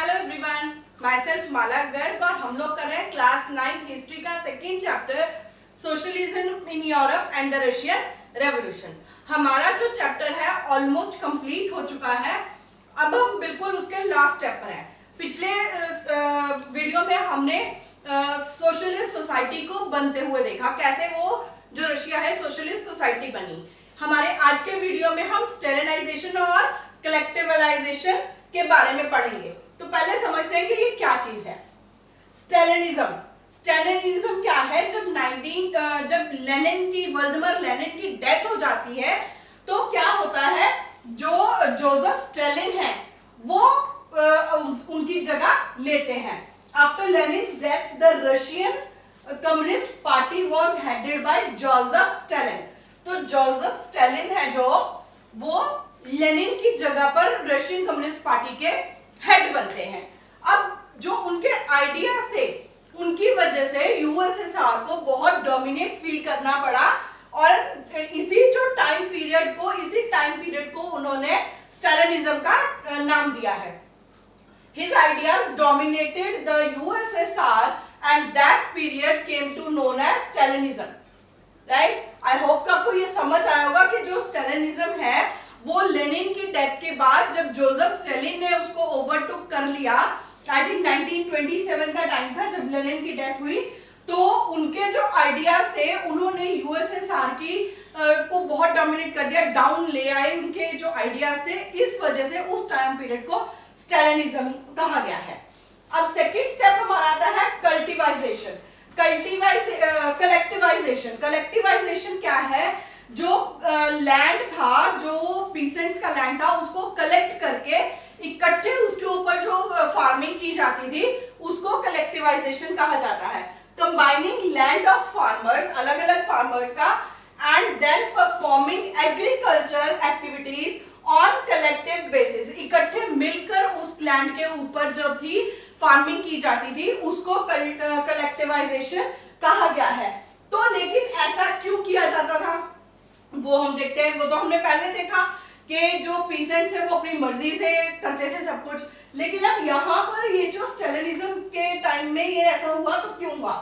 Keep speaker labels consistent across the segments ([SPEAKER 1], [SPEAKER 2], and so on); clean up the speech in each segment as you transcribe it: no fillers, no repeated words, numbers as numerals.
[SPEAKER 1] Hello everyone, my self माला गर्ग और हम लोग कर रहे हैं क्लास 9 हिस्ट्री का second chapter socialism in Europe and the Russian revolution. हमारा जो चैप्टर है ऑलमोस्ट कंप्लीट हो चुका है। अब हम बिल्कुल उसके लास्ट स्टेप पर हैं। पिछले वीडियो में हमने सोशलिस्ट सोसाइटी को बनते हुए देखा, कैसे वो जो रशिया है सोशलिस्ट सोसाइटी बनी। हमारे आज के वीडियो में हम स्टेलिनाइजेशन और कलेक्टिवलाइजेशन के बारे में पढ़ेंगे। तो पहले समझते हैं कि ये क्या चीज है। स्टेलिनिज्म। स्टेलिनिज्म क्या है? जब वल्दिमिर लेनिन की डेथ हो जाती है तो क्या होता है, जो जोसेफ स्टेलिन है वो उनकी जगह लेते हैं। After लेनिन्स death the Russian communist party was headed by Joseph Stalin. तो जोसेफ स्टेलिन है जो वो लेनिन की जगह पर रशियन कम्युनिस्ट पार्टी के हेड बनते हैं। अब जो उनके आइडियाज थे उनकी वजह से यूएसएसआर को बहुत डोमिनेट फील करना पड़ा और इसी टाइम पीरियड को उन्होंने स्टेलिनिज्म का नाम दिया है। His ideas dominated the USSR and that period came to known as Stalinism. Right? I hope कि आपको ये समझ आया होगा कि जो स्टेलिनिज्म है वो लेनिन की डेथ के बाद जब जोसेफ स्टेलिन ने उसको ओवरटुक कर लिया, आई थिंक 1927 का टाइम था जब लेनिन की डेथ हुई, तो उनके जो आइडियाज थे उन्होंने यूएसएसआर की को बहुत डोमिनेट कर दिया, डाउन ले आए उनके जो आइडियाज थे। इस वजह से उस टाइम पीरियड को स्टेलिनिज्म कहा गया है। अब सेकेंड स्टेप हमारा आता है कल्टिवाइजेशन, कलेक्टिवाइजेशन। कलेक्टिवाइजेशन क्या है? जो लैंड था, जो पीसेंट्स का लैंड था, उसको कलेक्ट करके इकट्ठे उसके ऊपर जो फार्मिंग की जाती थी उसको कलेक्टिवाइजेशन कहा जाता है। कंबाइनिंग लैंड ऑफ फार्मर्स, अलग अलग फार्मर्स का, and then performing agriculture activities on collective basis. इकट्ठे मिलकर उस लैंड के ऊपर जो थी फार्मिंग की जाती थी उसको कलेक्टिवाइजेशन कहा गया है। तो लेकिन ऐसा क्यों किया जाता था वो हम देखते हैं। वो तो हमने पहले देखा कि जो पीसेंट्स है वो अपनी मर्जी से करते थे सब कुछ, लेकिन अब यहाँ पर ये जो स्टेलिनिज्म के टाइम में ये ऐसा हुआ तो क्यों हुआ?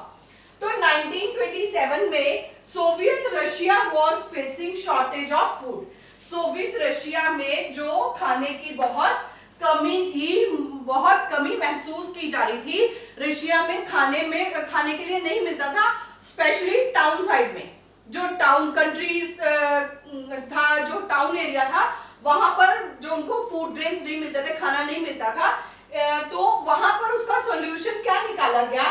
[SPEAKER 1] तो 1927 में Soviet Russia was facing shortage of food. Soviet Russia में जो खाने की बहुत कमी थी, बहुत कमी महसूस की जा रही थी। रशिया में खाने के लिए नहीं मिलता था, स्पेशली टाउन साइड में। जो टाउन कंट्रीज था, जो टाउन एरिया था, वहां पर जो उनको फूड ग्रेन्स नहीं मिलते थे, खाना नहीं मिलता था, तो वहां पर उसका सॉल्यूशन क्या निकाला गया?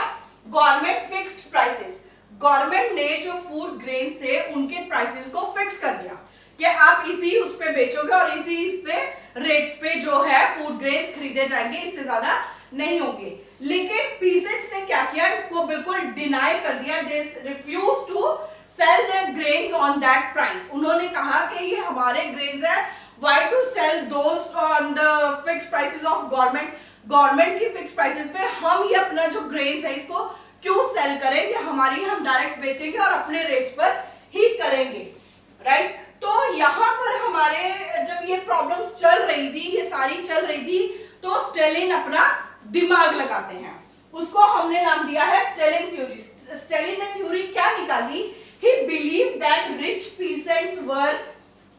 [SPEAKER 1] Government fixed prices. गवर्नमेंट ने जो फूड ग्रेन्स थे उनके प्राइसेस को फिक्स कर दिया कि आप इसी उस पे बेचोगे और इसी इस पे रेट्स पे जो है फूड ग्रेन्स खरीदे जाएंगे, इससे ज्यादा नहीं होंगे। लेकिन पीसेंट्स ने क्या किया? इसको बिल्कुल डिनाई कर दिया। They refuse to sell their grains on that price. उन्होंने कहा कि ये हमारे ग्रेन्स है, why to sell those on the fixed prices of government. Government की फिक्स्ड प्राइसेस पे हम ये अपना जो ग्रेन्स है इसको क्यों सेल करें? कि हम डायरेक्ट बेचेंगे और अपने रेट्स पर ही करेंगे, राइट? तो यहाँ पर हमारे जब ये प्रॉब्लम्स चल रही थी, ये सारी चल रही थी, तो स्टेलिन अपना दिमाग लगाते हैं। उसको हमने नाम दिया है स्टेलिन थ्योरी। स्टेलिन ने थ्योरी क्या निकाली? He believed that rich peasants were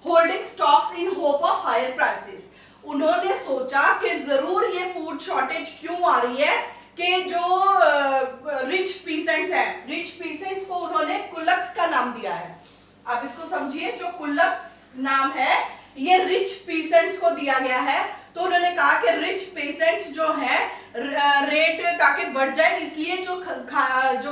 [SPEAKER 1] holding stocks in hope of higher prices. उन्होंने सोचा कि जरूर ये फूड शॉर्टेज क्यों आ रही है कि जो रिच पीसेंट्स हैं, रिच पीसेंट्स को उन्होंने कुलक्स का नाम दिया है। आप इसको समझिए, जो कुलक्स नाम है ये रिच पीसेंट्स को दिया गया है। तो उन्होंने कहा कि रिच पीसेंट्स जो है रेट ताकि बढ़ जाए, इसलिए जो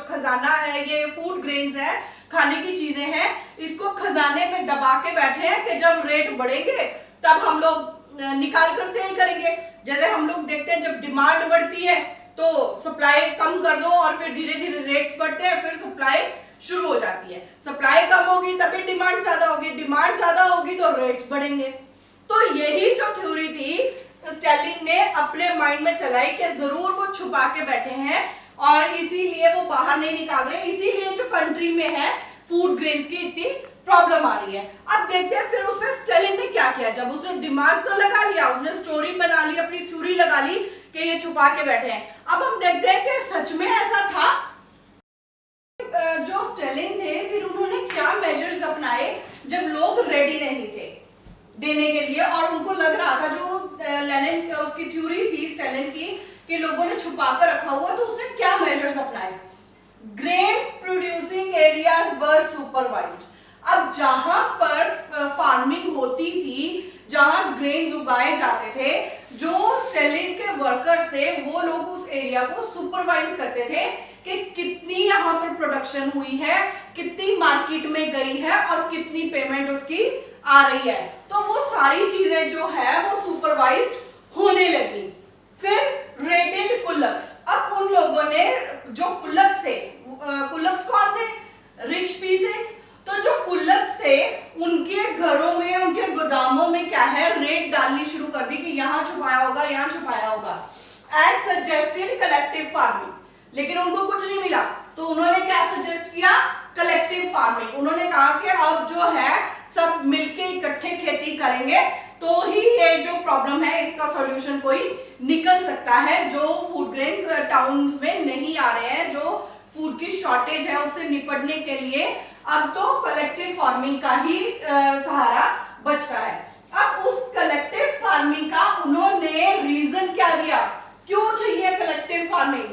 [SPEAKER 1] खजाना है, ये फूड ग्रेन्स है, खाने की चीजें हैं, इसको खजाने में दबा के बैठे हैं कि जब रेट बढ़ेंगे तब हम लोग निकाल कर सेल करेंगे। जैसे हम लोग देखते हैं जब डिमांड बढ़ती है तो सप्लाई कम कर दो और फिर धीरे धीरे रेट्स बढ़ते हैं, फिर सप्लाई शुरू हो जाती है। सप्लाई कम होगी तभी डिमांड ज्यादा होगी, डिमांड ज्यादा होगी तो रेट्स बढ़ेंगे। तो यही जो थ्योरी थी स्टेलिन ने अपने माइंड में चलाई कि जरूर वो छुपा के बैठे हैं और इसीलिए वो बाहर नहीं निकाल रहे, इसीलिए जो कंट्री में है फूड ग्रेन्स की इतनी प्रॉब्लम आ रही है। अब देखते हैं फिर उसमें स्टेलिन ने क्या किया। जब उसने दिमाग तो लगा लिया, उसने स्टोरी बना ली, अपनी थ्योरी लगा ली कि ये छुपा के बैठे हैं। अब हम देखते हैं कि सच में ऐसा था। जो स्टेलिन थे फिर उन्होंने क्या मेजर्स अपनाए जब लोग रेडी नहीं थे देने के लिए, और उनको लग रहा था जो लेनिन उसकी थ्योरी थी स्टेलिन की कि लोगों ने छुपा कर रखा हुआ, तो उसने क्या मेजर्स अपनाए। Grain producing areas were supervised. अब जहां पर फार्मिंग होती थी, जहां ग्रेन उगाए जाते थे, जो स्टेलिन के वर्कर्स थे वो लोग उस एरिया को सुपरवाइज करते थे कि कितनी यहाँ पर प्रोडक्शन हुई है, कितनी मार्केट में गई है और कितनी पेमेंट उसकी आ रही है। तो वो सारी चीजें जो है वो सुपरवाइज्ड होने लगी। फिर रेटेड कुल्लक्स। अब उन लोगों ने जो कुल्लक्स थे, कुल्लक्स कौन थे? Rich peasants. तो जो कुल्लक्स थे उनके घरों में, उनके गोदामों में क्या है, रेट डालनी शुरू कर दी कि यहाँ छुपाया होगा, यहाँ छुपाया होगा। And suggested collective farming. लेकिन उनको कुछ नहीं मिला, तो उन्होंने क्या सजेस्ट किया? Collective farming. उन्होंने कहा कि अब जो है सब मिलके इकट्ठे खेती करेंगे तो ही ये जो प्रॉब्लम है इसका सॉल्यूशन कोई निकल सकता है। जो फूड ग्रेन्स टाउन्स में नहीं आ रहे हैं, जो फूड की शॉर्टेज है उससे निपटने के लिए अब तो कलेक्टिव फार्मिंग का ही सहारा बचता है। अब उस कलेक्टिव फार्मिंग का उन्होंने रीजन क्या दिया, क्यों चाहिए कलेक्टिव फार्मिंग,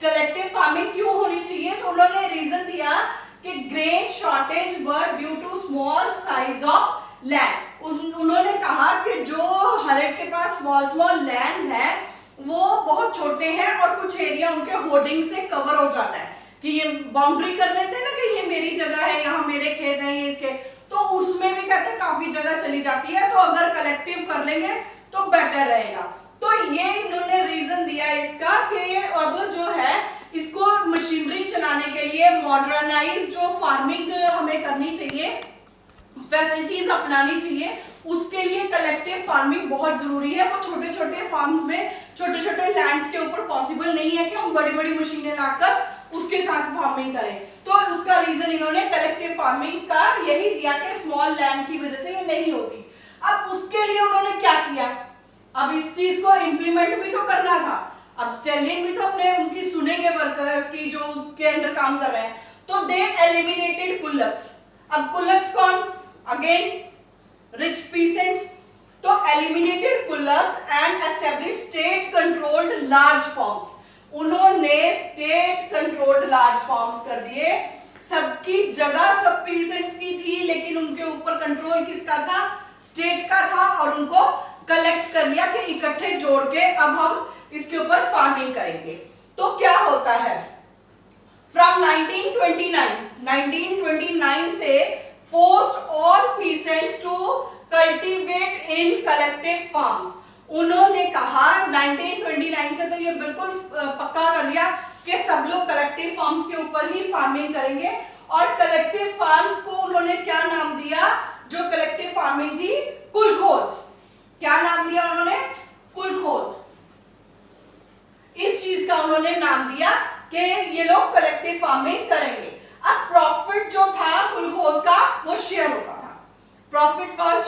[SPEAKER 1] कलेक्टिव फार्मिंग क्यों होनी चाहिए? तो उन्होंने रीजन दिया कि grain shortage were due to small size of land. उन्होंने कहा कि जो हर एक के पास स्मॉल स्मॉल लैंड्स हैं वो बहुत छोटे हैं और कुछ एरिया उनके होर्डिंग से कवर हो जाता है कि ये बाउंड्री कर लेते हैं ना कि ये मेरी जगह है, यहाँ मेरे खेत हैं, ये इसके, तो उसमें भी कहते हैं काफी जगह चली जाती है। तो अगर कलेक्टिव कर लेंगे तो बेटर रहेगा। तो ये इन्होंने रीजन दिया इसका कि अब जो है इसको मशीनरी चलाने के लिए मॉडर्नाइज जो फार्मिंग हमें करनी चाहिए, फैसिलिटीज अपनानी चाहिए, उसके लिए कलेक्टिव फार्मिंग बहुत जरूरी है। वो छोटे छोटे फार्म्स में, छोटे छोटे लैंड्स के ऊपर पॉसिबल नहीं है कि हम बड़ी बड़ी मशीनें लाकर उसके साथ फार्मिंग करें। तो उसका रीजन इन्होंने कलेक्टिव फार्मिंग का यही दिया कि स्मॉल लैंड की वजह से ये नहीं होती। अब उसके लिए उन्होंने क्या किया, अब इस चीज को इंप्लीमेंट भी तो करना था। अब स्टेलिन भी तो अपने उनकी सुनेंगे वर्कर्स की जो उसके अंडर काम कर रहे हैं, तो दे एलिमिनेटेड कुल्लक्स। अब कुल्लक्स कौन? Again rich peasants. तो eliminated kulaks and establish state controlled large farms. उन्होंने स्टेट कंट्रोल्ड लार्ज फार्म्स कर दिए। सबकी जगह सब पीसेंट्स की थी, लेकिन उनके ऊपर कंट्रोल किसका था? स्टेट का था। और उनको कलेक्ट कर लिया कि इकट्ठे जोड़ के अब हम इसके ऊपर फार्मिंग करेंगे। तो क्या होता है, फ्रॉम 1929 से forced all peasants to cultivate in collective farms. उन्होंने कहा 1929 से, तो ये बिल्कुल पक्का कर लिया कि सब लोग कलेक्टिव फार्म्स के ऊपर ही फार्मिंग करेंगे। और कलेक्टिव फार्म्स को उन्होंने क्या नाम दिया? जो कलेक्टिव फार्मिंग थी, कुलखोज। क्या नाम दिया उन्होंने? कुलखोज। इस चीज का उन्होंने नाम दिया कि ये लोग कलेक्टिव फार्मिंग करेंगे। अब प्रॉफिट जो था कुलखोज का वो शेयर होता था। Profit was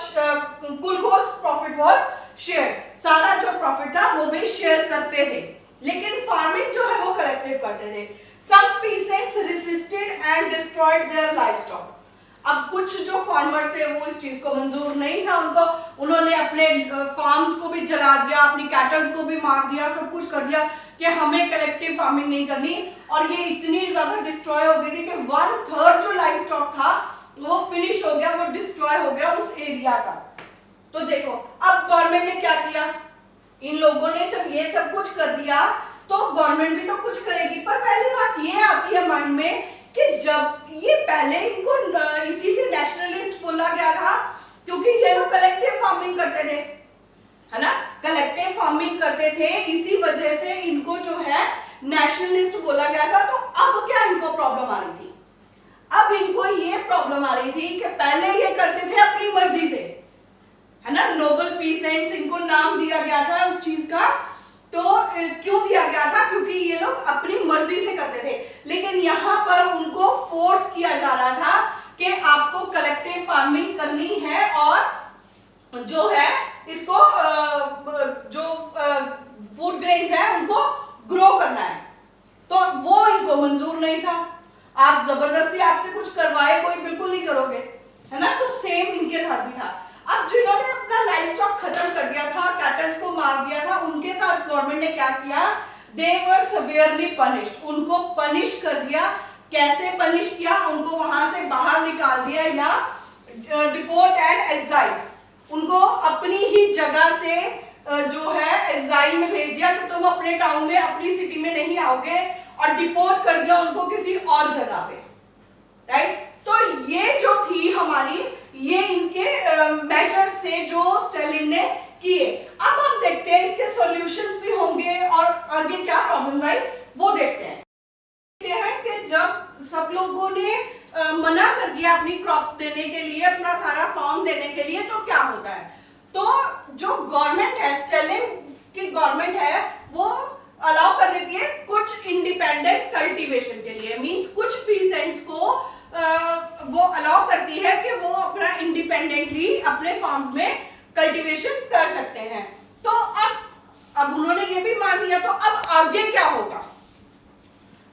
[SPEAKER 1] kolkhoz, profit was share. सारा जो प्रॉफिट था वो भी शेयर करते थे, लेकिन फार्मिंग जो है वो कलेक्टिव करते थे। Some peasants resisted and destroyed their livestock. अब कुछ जो फार्मर्स थे वो इस चीज को मंजूर नहीं था उनको, उन्होंने अपने फार्म्स को भी जला दिया, अपनी कैटल्स को भी मार दिया, सब कुछ कर दिया कि हमें कलेक्टिव फार्मिंग नहीं करनी। और ये इतनी ज्यादा डिस्ट्रॉय हो गई थी कि 1/3 जो लाइव स्टॉक था वो फिनिश हो गया, वो डिस्ट्रॉय हो गया उस एरिया का। तो देखो अब गवर्नमेंट ने क्या किया, इन लोगों ने जब ये सब कुछ कर दिया तो गवर्नमेंट भी तो कुछ करेगी। पर पहली बात ये आती है माइंड में कि जब ये पहले इनको इसीलिए नेशनलिस्ट बोला गया था क्योंकि ये लोग कलेक्टिव फार्मिंग करते थे, है ना, कलेक्टिव फार्मिंग करते थे, इसी वजह से इनको जो है नेशनलिस्ट बोला गया था। तो अब क्या इनको प्रॉब्लम आ रही थी? अब इनको ये प्रॉब्लम आ रही थी कि पहले ये करते थे अपनी मर्जी से, है ना, नोबल पीसेंट्स इनको नाम दिया गया था उस चीज का। तो क्यों दिया गया था? क्योंकि ये लोग अपनी मर्जी से करते थे, लेकिन यहाँ पर उनको फोर्स किया जा रहा था कि आपको कलेक्टिव फार्मिंग करनी है और जो है इसको जो फूड ग्रेन्स उनके साथ गवर्नमेंट ने क्या किया, दे वर सेवियरली पनिश्ड, उनको पनिश कर दिया। कैसे पनिश किया, उनको वहां से बाहर निकाल दिया या डिपोर्ट एंड एक्साइल, उनको अपनी ही जगह से जो है एग्जाइल में भेज दिया कि तुम अपने टाउन में अपनी सिटी में नहीं आओगे, और डिपोर्ट कर दिया उनको किसी और जगह पे, राइट। तो ये जो थी हमारी, ये इनके मेजर्स थे जो स्टालिन ने किए। अब हम देखते हैं इसके सॉल्यूशंस भी होंगे और आगे क्या प्रॉब्लम्स आई वो देखते हैं। कि जब सब लोगों ने मना कर दिया अपनी क्रॉप्स देने के लिए, अपना सारा फार्म देने के लिए, तो क्या होता है, तो जो गवर्नमेंट है, स्टालिन की गवर्नमेंट है, वो अलाउ कर देती है कुछ इंडिपेंडेंट कल्टीवेशन के लिए, मींस कुछ पीसेंट्स को वो अलाउ करती है कि वो अपना इंडिपेंडेंटली अपने फार्म्स में कल्टीवेशन कर सकते हैं। तो अब उन्होंने ये भी मान लिया, तो अब आगे क्या होगा,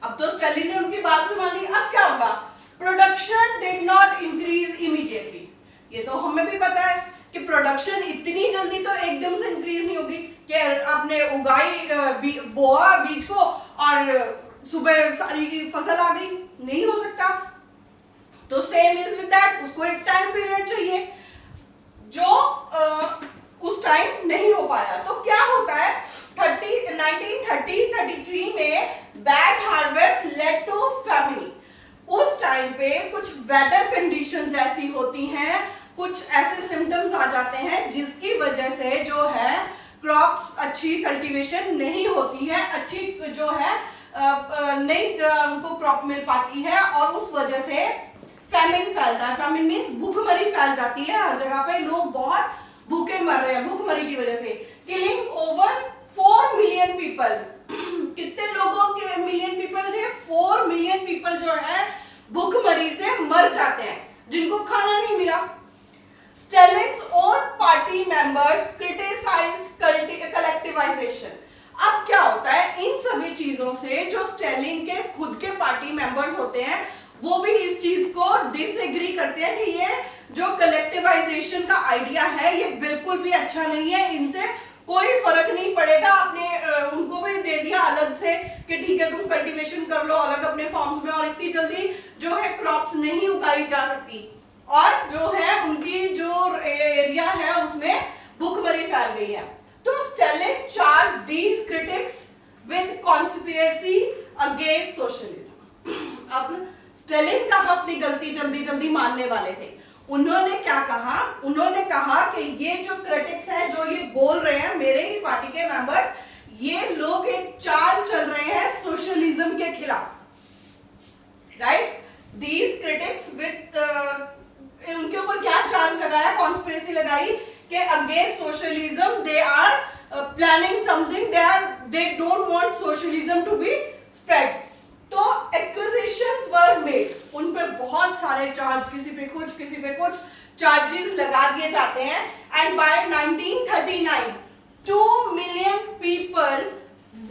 [SPEAKER 1] अब तो स्टालिन ने उनकी बात भी मान ली, अब क्या होगा, production did not increase immediately. ये तो हमें भी पता है कि प्रोडक्शन इतनी जल्दी तो एकदम से इंक्रीज नहीं होगी कि आपने उगाई बोआ बीज को और सुबह सारी फसल आ गई, नहीं हो सकता। तो सेम इज विद दैट, उसको एक टाइम पीरियड चाहिए जो उस टाइम नहीं हो पाया। तो क्या होता है, 1933 में bad harvest led to famine. उस टाइम पे कुछ वेदर कंडीशंस ऐसी होती हैं, कुछ ऐसे सिम्टम्स आ जाते हैं जिसकी वजह से जो है क्रॉप्स अच्छी कल्टीवेशन नहीं होती है, अच्छी जो है नहीं उनको क्रॉप मिल पाती है, और उस वजह से फैमिन फैलता है। फैमिन मींस भूखमरी फैल जाती है, हर जगह पे लोग बहुत भूखे मर रहे हैं भूखमरी की वजह से, किलिंग ओवर 4 मिलियन पीपल। कितने लोगों के मिलियन पीपल थे, 4 मिलियन पीपल जो है भूखमरी से मर जाते हैं, जिनको खाना नहीं मिला। Stalin's own party members criticised collectivisation. अब क्या होता है, इन सभी चीजों से जो स्टालिन के खुद के पार्टी मेंबर्स होते हैं वो भी इस चीज को डिसएग्री करते हैं कि ये जो कलेक्टिवाइजेशन का आइडिया है ये बिल्कुल भी अच्छा नहीं है, इनसे कोई फर्क नहीं पड़ेगा। आपने उनको भी दे दिया अलग से कि ठीक है तुम कल्टीवेशन कर लो अलग अपने फार्म्स में, और इतनी जल्दी जो है क्रॉप्स नहीं उगाई जा सकती, और जो है उनकी जो एरिया है उसमें भूखमरी फैल गई है। तो Stalin charge these critics with conspiracy against socialism. अब स्टालिन कहाँ अपनी गलती जल्दी जल्दी मानने वाले थे, उन्होंने क्या कहा, उन्होंने कहा कि ये जो क्रिटिक्स हैं जो ये बोल रहे हैं मेरे ही पार्टी के मेंबर्स, ये लोग एक चाल चल रहे हैं सोशलिज्म के खिलाफ, राइट। दीज क्रिटिक्स विद उनके ऊपर क्या चार्ज लगाया, कॉन्स्पिरेसी लगाई कि against socialism they are planning something, they don't want socialism to be spread. तो एक्यूजेशंस वर मेड, उन पर बहुत सारे चार्ज, किसी पे कुछ चार्जेस लगा दिए जाते हैं। And by 1939 2 million people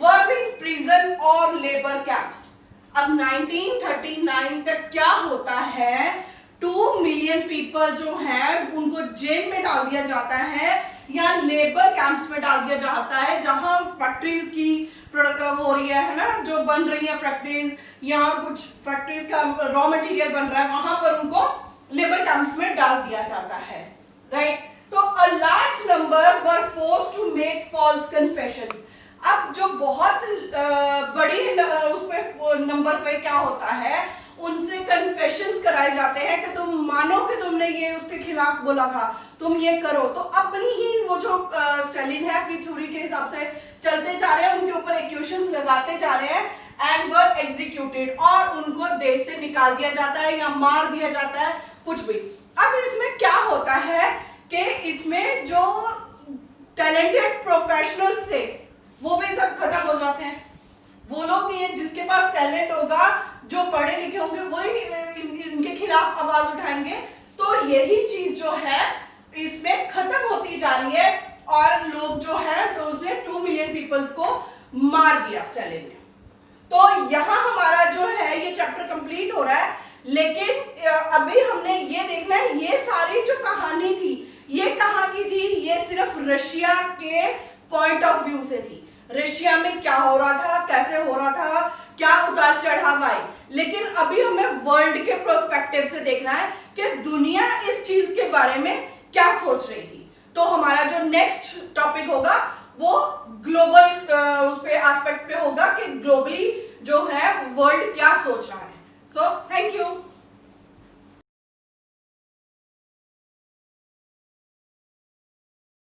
[SPEAKER 1] were in prison और लेबर कैंप्स। अब 1939 तक क्या होता है, 2 मिलियन पीपल जो हैं उनको जेल में डाल दिया जाता है या लेबर कैंप्स में डाल दिया जाता है, जहां फैक्ट्रीज की प्रोडक्ट वो हो रही है ना, जो बन रही है फैक्ट्रीज, यहाँ कुछ फैक्ट्रीज का रॉ मटेरियल बन रहा है, वहां पर उनको लेबर कैंप्स में डाल दिया जाता है, राइट। तो a large number were forced to make false confessions. अब जो बहुत बड़ी उस पे नंबर पे क्या होता है, उनसे कन्फेशंस कराए जाते हैं कि तुम मानो कि तुमने ये उसके खिलाफ बोला था, तुम ये करो। तो अपनी ही वो जो स्टालिन है अपनी थ्योरी के हिसाब से चलते जा रहे हैं, उनके ऊपर एक्यूशंस लगाते जा रहे हैं, एंड वर एग्जीक्यूटेड, और उनको देश से निकाल दिया जाता है या मार दिया जाता है, कुछ भी। अब इसमें क्या होता है कि इसमें जो टैलेंटेड प्रोफेशनल्स थे वो भी सब खत्म हो जाते हैं। वो लोग ये जिसके पास टैलेंट होगा, जो पढ़े लिखे होंगे, वही इनके खिलाफ आवाज उठाएंगे। तो यही चीज जो है इसमें खत्म होती जा रही है, और लोग जो है उसने 2 मिलियन पीपल्स को मार दिया स्टालिन ने। तो यहाँ हमारा जो है ये चैप्टर कंप्लीट हो रहा है, लेकिन अभी हमने ये देखना है ये सारी जो कहानी थी ये कहाँ की थी, ये सिर्फ रशिया के पॉइंट ऑफ व्यू से थी। रशिया में क्या हो रहा था, कैसे हो रहा था, क्या उतार चढ़ाव आए, लेकिन अभी हमें वर्ल्ड के प्रोस्पेक्टिव से देखना है कि दुनिया इस चीज के बारे में क्या सोच रही थी। तो हमारा जो नेक्स्ट टॉपिक होगा वो ग्लोबल उस पे एस्पेक्ट पे होगा कि ग्लोबली जो है वर्ल्ड क्या सोच रहा है। So thank you.